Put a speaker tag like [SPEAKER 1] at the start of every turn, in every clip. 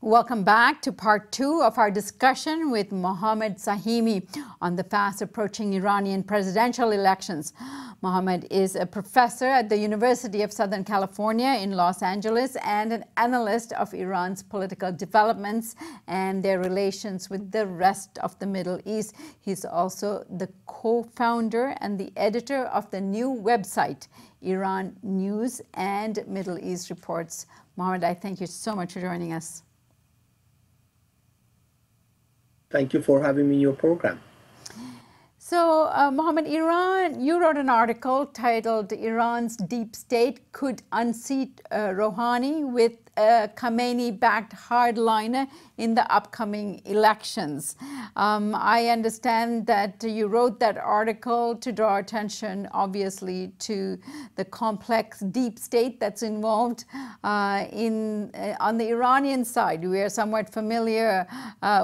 [SPEAKER 1] Welcome back to part 2 of our discussion with Muhammad Sahimi on the fast approaching Iranian presidential elections. Muhammad is a professor at the University of Southern California in Los Angeles and an analyst of Iran's political developments and their relations with the rest of the Middle East. He's also the co-founder and the editor of the new website, Iran News and Middle East Reports. Muhammad, I thank you so much for joining us.
[SPEAKER 2] Thank you for having me in your program.
[SPEAKER 1] So, Muhammad, you wrote an article titled Iran's Deep State Could Unseat Rouhani with a Khamenei-backed hardliner in the upcoming elections. I understand that you wrote that article to draw attention, obviously, to the complex deep state that's involved on the Iranian side. We are somewhat familiar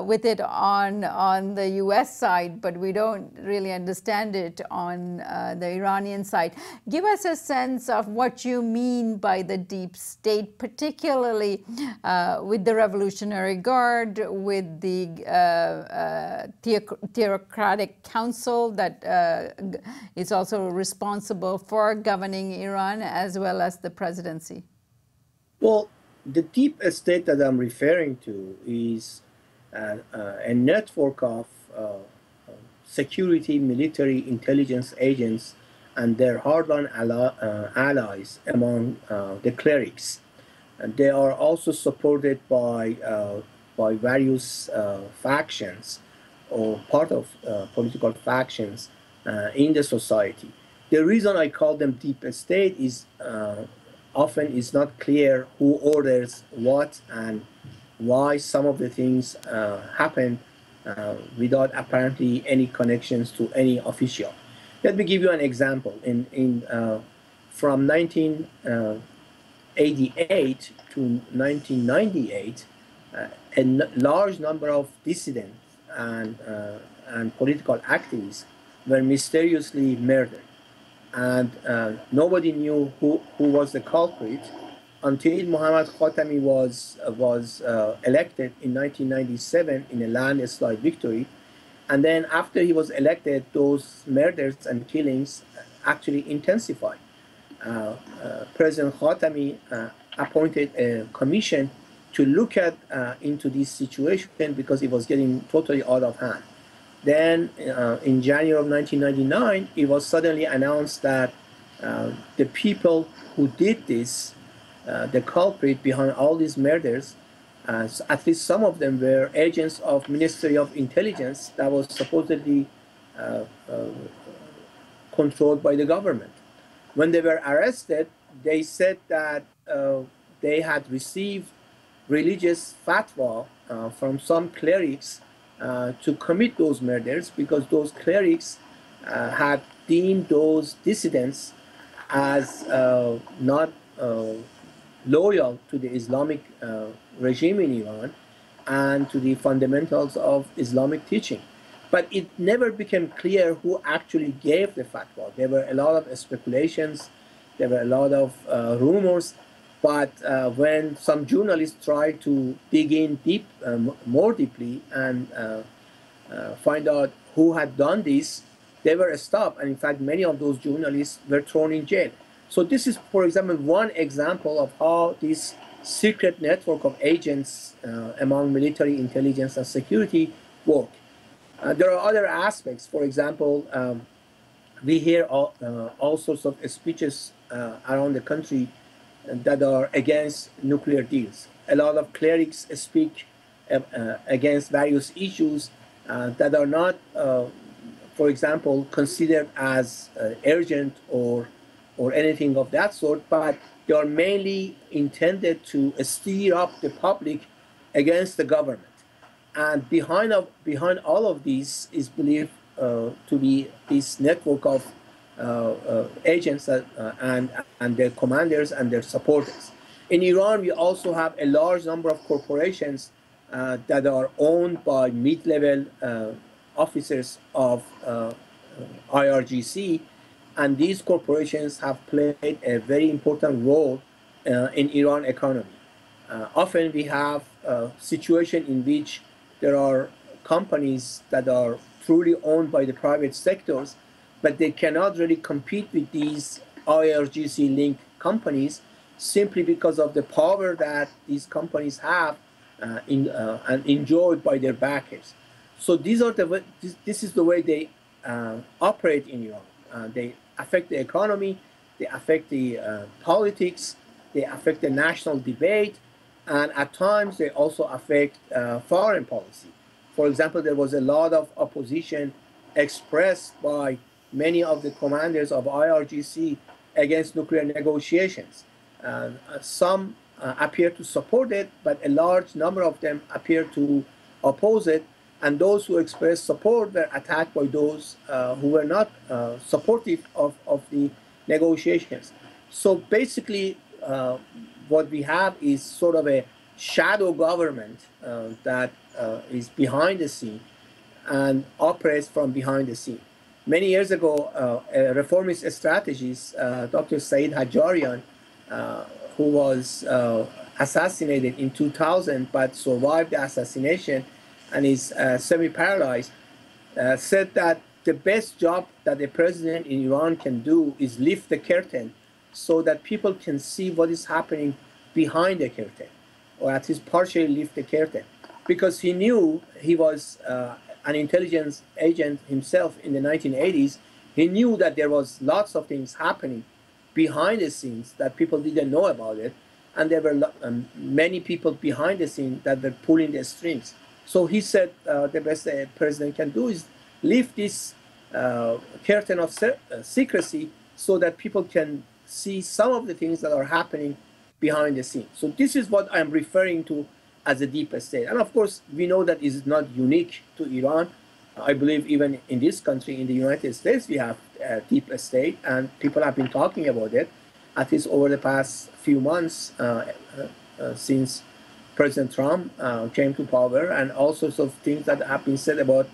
[SPEAKER 1] with it on the U.S. side, but we don't really understand it on the Iranian side. Give us a sense of what you mean by the deep state, particularly with the Revolutionary Guard, with the theocratic council that is also responsible for governing Iran, as well as the presidency.
[SPEAKER 2] Well, the deep state that I'm referring to is a network of security, military, intelligence agents and their hardline allies among the clerics. And they are also supported by various factions or part of political factions in the society. The reason I call them deep state is often it's not clear who orders what and why some of the things happen without apparently any connections to any official. Let me give you an example. From 1988 to 1998, a large number of dissidents and political activists were mysteriously murdered. And nobody knew who was the culprit until Muhammad Sahimi was elected in 1997 in a landslide victory. And then after he was elected, those murders and killings actually intensified. President Sahimi appointed a commission to look into this situation because it was getting totally out of hand. Then in January of 1999, it was suddenly announced that the people who did this, the culprit behind all these murders, at least some of them were agents of Ministry of Intelligence that was supposedly controlled by the government. When they were arrested, they said that they had received religious fatwa from some clerics to commit those murders because those clerics had deemed those dissidents as not loyal to the Islamic regime in Iran and to the fundamentals of Islamic teaching. But it never became clear who actually gave the fatwa. There were a lot of speculations, there were a lot of rumors, but when some journalists tried to dig in more deeply and find out who had done this, they were stopped. And in fact, many of those journalists were thrown in jail. So this is, for example, one example of how this secret network of agents among military intelligence and security work. There are other aspects. For example, we hear all sorts of speeches around the country that are against nuclear deals. A lot of clerics speak against various issues that are not, for example, considered as urgent or anything of that sort, but they are mainly intended to stir up the public against the government. And behind all of these is believed to be this network of agents and their commanders and their supporters. In Iran, we also have a large number of corporations that are owned by mid-level officers of IRGC, and these corporations have played a very important role in Iran economy. Often we have a situation in which there are companies that are truly owned by the private sectors, but they cannot really compete with these IRGC-linked companies simply because of the power that these companies have and enjoyed by their backers. So this is the way they operate in Iran. They affect the economy, they affect the politics, they affect the national debate, and at times they also affect foreign policy. For example, there was a lot of opposition expressed by many of the commanders of IRGC against nuclear negotiations. Some appear to support it, but a large number of them appear to oppose it. And those who expressed support were attacked by those who were not supportive of the negotiations. So basically, what we have is sort of a shadow government that is behind the scene and operates from behind the scene. Many years ago, a reformist strategist, Dr. Saeed Hajjarian, who was assassinated in 2000 but survived the assassination and is semi-paralyzed, said that the best job that a president in Iran can do is lift the curtain so that people can see what is happening behind the curtain, or at least partially lift the curtain. Because he knew, he was an intelligence agent himself in the 1980s, he knew that there was lots of things happening behind the scenes that people didn't know about it, and there were many people behind the scenes that were pulling the strings. So he said the best a president can do is lift this curtain of secrecy so that people can see some of the things that are happening behind the scenes. So this is what I'm referring to as a deep state. And of course, we know that is not unique to Iran. I believe even in this country, in the United States, we have a deep state, and people have been talking about it, at least over the past few months since President Trump came to power, and all sorts of things that have been said about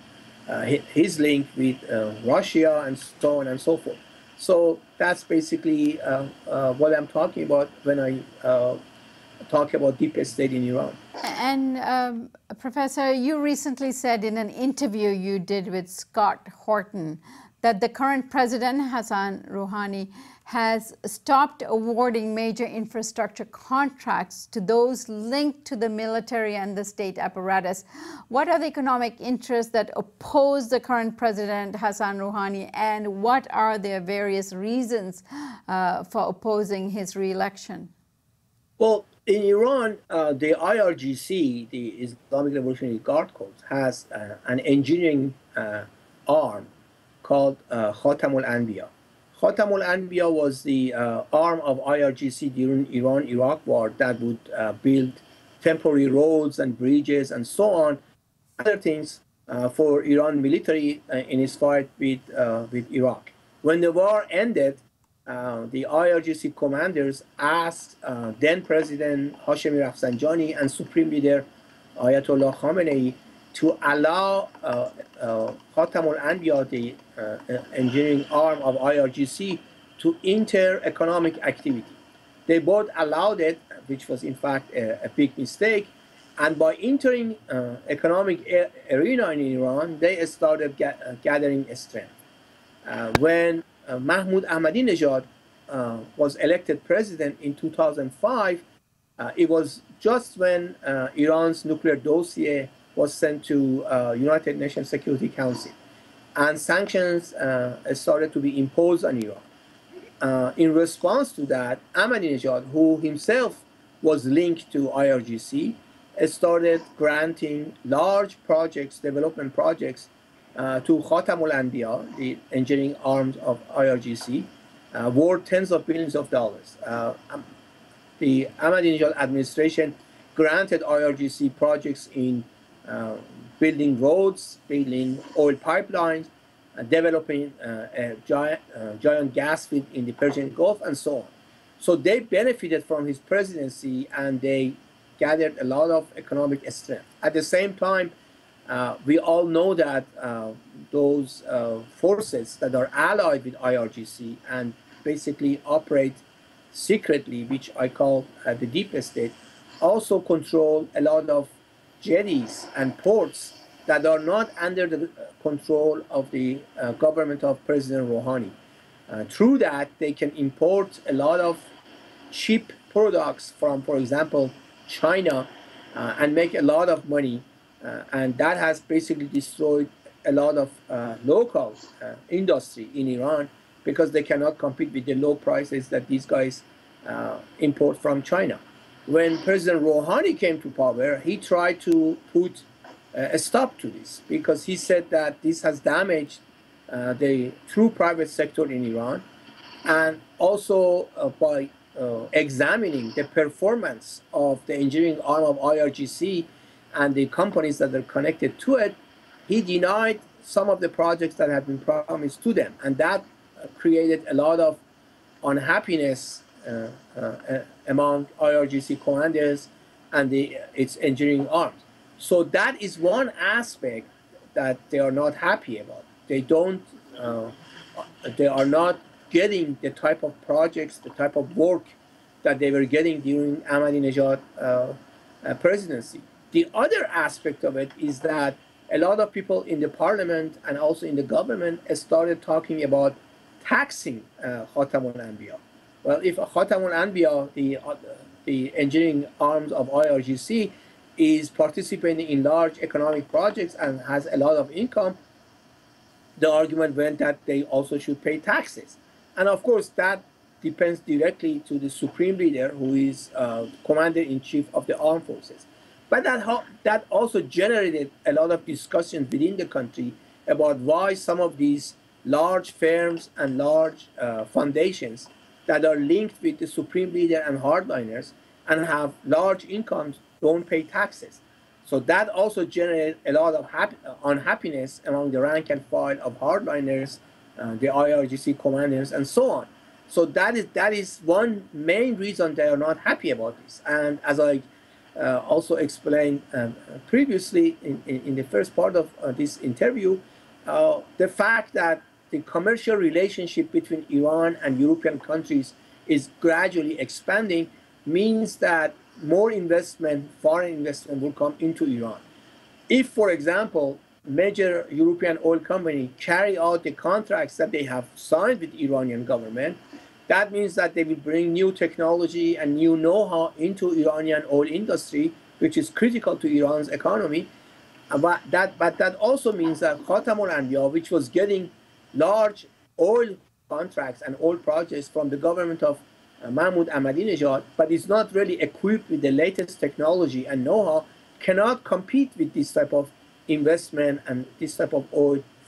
[SPEAKER 2] his link with Russia and so on and so forth. So that's basically what I'm talking about when I talk about deep state in Iran.
[SPEAKER 1] And Professor, you recently said in an interview you did with Scott Horton that the current president, Hassan Rouhani, has stopped awarding major infrastructure contracts to those linked to the military and the state apparatus. What are the economic interests that oppose the current president, Hassan Rouhani, and what are their various reasons for opposing his re-election?
[SPEAKER 2] Well, in Iran, the IRGC, the Islamic Revolutionary Guard Corps, has an engineering arm called Khatamul Anbiya. Khatamul Anbiya was the arm of IRGC during Iran-Iraq war that would build temporary roads and bridges and so on, other things for Iran military in its fight with Iraq. When the war ended, the IRGC commanders asked then President Hashemi Rafsanjani and Supreme Leader Ayatollah Khamenei to allow Khatamul Anbiya, the engineering arm of IRGC, to enter economic activity. They both allowed it, which was in fact a big mistake. And by entering economic arena in Iran, they started gathering strength. When Mahmoud Ahmadinejad was elected president in 2005, it was just when Iran's nuclear dossier was sent to United Nations Security Council, and sanctions started to be imposed on Iran. In response to that, Ahmadinejad, who himself was linked to IRGC, started granting large projects, development projects, to Khatamul Anbiya, the engineering arms of IRGC, worth tens of billions of dollars. The Ahmadinejad administration granted IRGC projects in building roads, building oil pipelines, developing a giant gas field in the Persian Gulf, and so on. So they benefited from his presidency, and they gathered a lot of economic strength. At the same time, we all know that those forces that are allied with IRGC and basically operate secretly, which I call the deep state, also control a lot of jetties and ports that are not under the control of the government of President Rouhani. Through that, they can import a lot of cheap products from, for example, China, and make a lot of money. And that has basically destroyed a lot of local industry in Iran because they cannot compete with the low prices that these guys import from China. When President Rouhani came to power, he tried to put a stop to this because he said that this has damaged the true private sector in Iran, and also by examining the performance of the engineering arm of IRGC and the companies that are connected to it, he denied some of the projects that had been promised to them, and that created a lot of unhappiness among IRGC commanders and its engineering arms. So that is one aspect that they are not happy about. They are not getting the type of projects, the type of work that they were getting during Ahmadinejad presidency. The other aspect of it is that a lot of people in the parliament and also in the government started talking about taxing Khatamul Anbiya. Well, if Khatamul Anbiya, the engineering arms of IRGC, is participating in large economic projects and has a lot of income, the argument went that they also should pay taxes. And of course, that depends directly to the supreme leader, who is commander-in-chief of the armed forces. But that also generated a lot of discussion within the country about why some of these large firms and large foundations that are linked with the supreme leader and hardliners and have large incomes don't pay taxes. So that also generated a lot of unhappiness among the rank and file of hardliners, the IRGC commanders, and so on. So that is one main reason they are not happy about this. And as I also explained previously in the first part of this interview, the fact that the commercial relationship between Iran and European countries is gradually expanding means that more investment, foreign investment, will come into Iran. If, for example, major European oil companies carry out the contracts that they have signed with the Iranian government, that means that they will bring new technology and new know-how into Iranian oil industry, which is critical to Iran's economy. But that also means that Khatamul Anbiya, which was getting large oil contracts and oil projects from the government of Mahmoud Ahmadinejad, but is not really equipped with the latest technology and know-how, cannot compete with this type of investment and this type of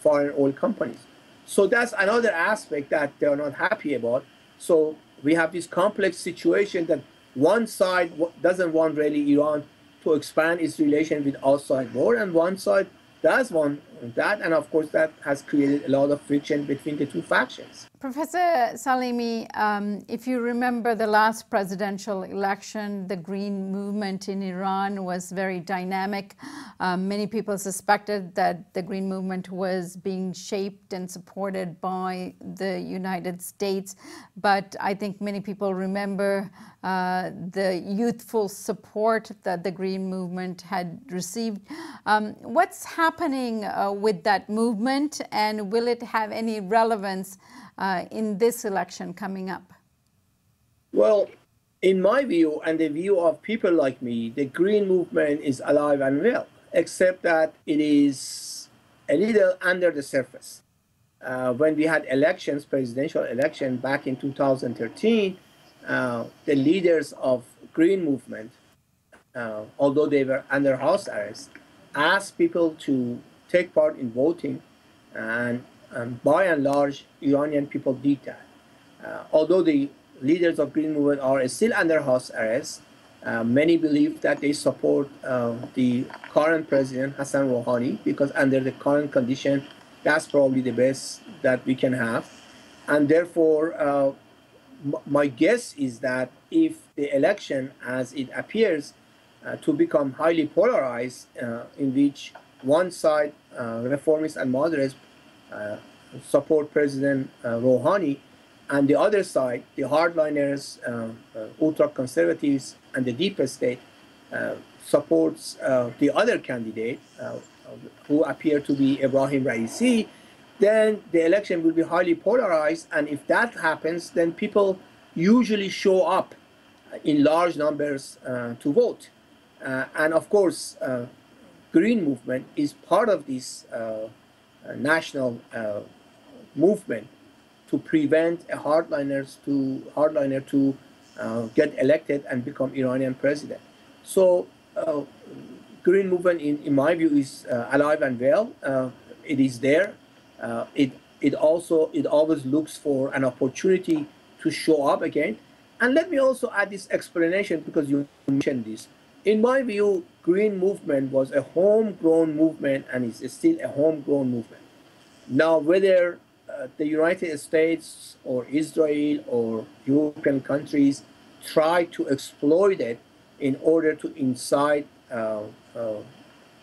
[SPEAKER 2] foreign oil companies. So that's another aspect that they are not happy about. So we have this complex situation that one side doesn't want really Iran to expand its relation with outside world, and one side does want that, and of course that has created a lot of friction between the two factions.
[SPEAKER 1] Professor Salimi, if you remember the last presidential election, the Green Movement in Iran was very dynamic. Many people suspected that the Green Movement was being shaped and supported by the United States, but I think many people remember the youthful support that the Green Movement had received. What's happening with that movement, and will it have any relevance in this election coming up?
[SPEAKER 2] Well, in my view and the view of people like me, the Green Movement is alive and well, except that it is a little under the surface. When we had elections, presidential election back in 2013, the leaders of Green Movement, although they were under house arrest, asked people to take part in voting, and by and large, Iranian people did that. Although the leaders of Green Movement are still under house arrest, many believe that they support the current president, Hassan Rouhani, because under the current condition, that's probably the best that we can have. And therefore, my guess is that if the election, as it appears to become highly polarized, in which one side, reformists and moderates, support President Rouhani, and the other side, the hardliners, ultra-conservatives, and the deep state, supports the other candidate, who appear to be Ibrahim Raisi, then the election will be highly polarized. And if that happens, then people usually show up in large numbers to vote. And of course, Green movement is part of this national movement to prevent a hardliner to get elected and become Iranian president. So Green movement, in my view, is alive and well. It is there. It always looks for an opportunity to show up again. And let me also add this explanation, because you mentioned this. In my view, Green movement was a homegrown movement and is still a homegrown movement. Now, whether the United States or Israel or European countries try to exploit it in order to incite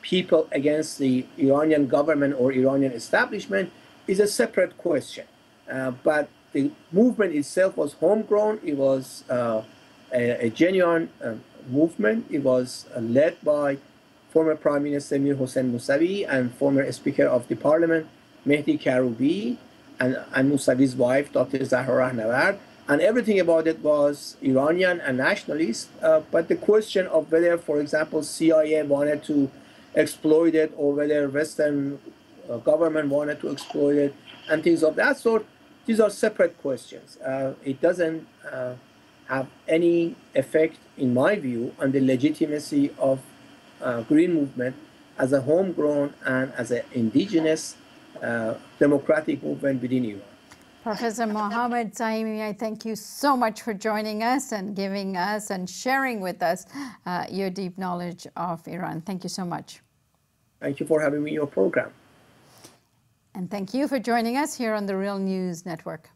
[SPEAKER 2] people against the Iranian government or Iranian establishment is a separate question. But the movement itself was homegrown. It was a genuine movement. It was led by former Prime Minister Mir Hossein Mousavi and former Speaker of the Parliament Mehdi Karoubi and Mousavi's wife, Dr. Zahra Rahnavard. And everything about it was Iranian and nationalist. But the question of whether, for example, CIA wanted to exploit it or whether Western government wanted to exploit it and things of that sort, these are separate questions. It doesn't have any effect, in my view, on the legitimacy of Green movement as a homegrown and as an indigenous democratic movement within Iran.
[SPEAKER 1] Professor Muhammad Sahimi, I thank you so much for joining us and giving us and sharing with us your deep knowledge of Iran. Thank you so much.
[SPEAKER 2] Thank you for having me on your program.
[SPEAKER 1] And thank you for joining us here on the Real News Network.